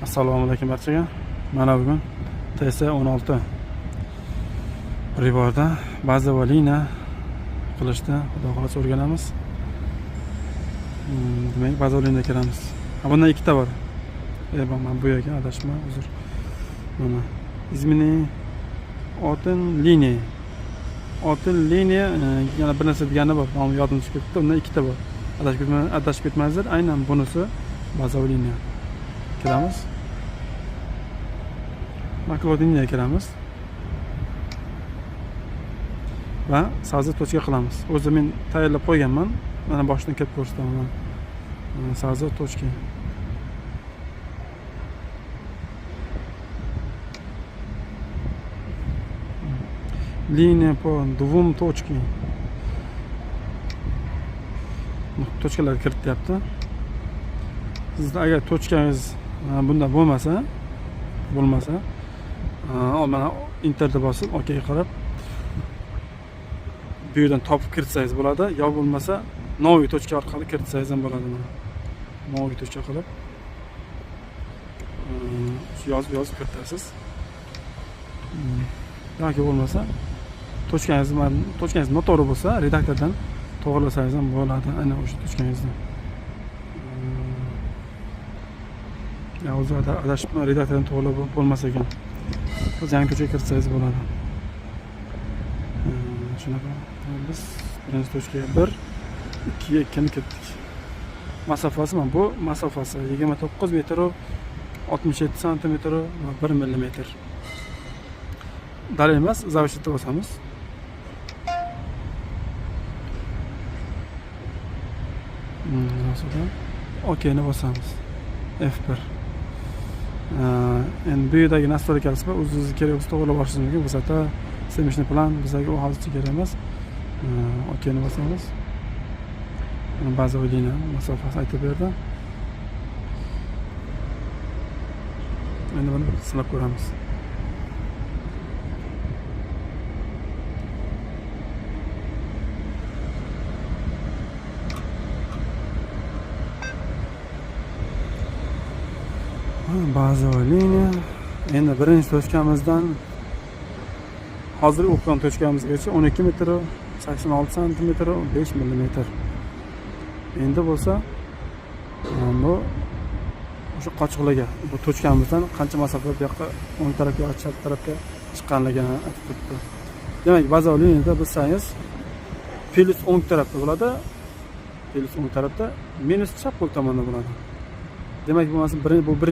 Assalomu alaykum barchaga. Mana bugun TS16 Priborda bazaviy liniya qilishda xudo xohlasa o'rganamiz. Demak, bazaviy liniyaga kiramiz. Bundan ikkita bor. Men bu yerga adashma, uzr. Mana izmini otin liniya. Otin liniya yana bir narsa degani bor. Nomi yodimga chiqib ketdi. Bundan ikkita bor. Adashib ketmangizlar. Aynan bunisi bazaviy liniya. Kiramiz. Makroliniyga kiramiz. Va savza tochka qilamiz. O'zim men tayyorlab qo'yganman. Mana boshdan kirib ko'rsataman. Savza tochka. Liniya po двум точки. Tochkalar kirityapti. Sizda agar tochkangiz bunda bo'lmasa, mana interda bosib, OK'ga qarab bu yerdan topib kiritsangiz bo'ladi, yo bo'lmasa новый tochka orqali kiritsangiz ham bo'ladi. Mana новый tochka qilib yozib kiritasiz. Yoki bo'lmasa tochkangiz noto'g'ri bo'lsa, redaktordan to'g'rilasangiz ham bo'ladi. Aynan o'sha tochkangizni. Ya o'zi adashib redaktordan to'g'rilab bo'lmasa ekan. Biz yangi tochka kiritsangiz bo'ladi. Shunaqa. Biz birinchi tochkaga 1, 2 ga 2 ni kiritdik. Masofasi mana bu masofasi 29 metr, 67 sm va 1 mm. Dalil emas, zavishda bosamiz. OK'ni bosamiz. F1. Endi bu yerdagi nastroykalar bor. O'zingiz kerak bo'lsa to'g'rilab olishingiz mumkin. Bu yerda semishni plan bizga u hozircha kerak emas. OK'ni bosamiz. Mana bazaviy liniya masofasi aytib berdi. Endi buni sinab ko'ramiz. Bazaviy liniya. Endi birinchi tochkamizdan hozir o'qigan tochkamizgacha 12 metr, 86 sm, 5 mm. Endi bo'lsa bu o'sha qochiqlarga, bu tochkamizdan qancha masofa bu yoqqa o'ng tarafga yoki chap tarafga chiqqanligini aytib turibdi. Demak, bazaviy liniyada bilsangiz plus o'ng tarafda bo'ladi, plus o'ng tarafda, minus chap qo'l tomonda bo'ladi. Demak, bu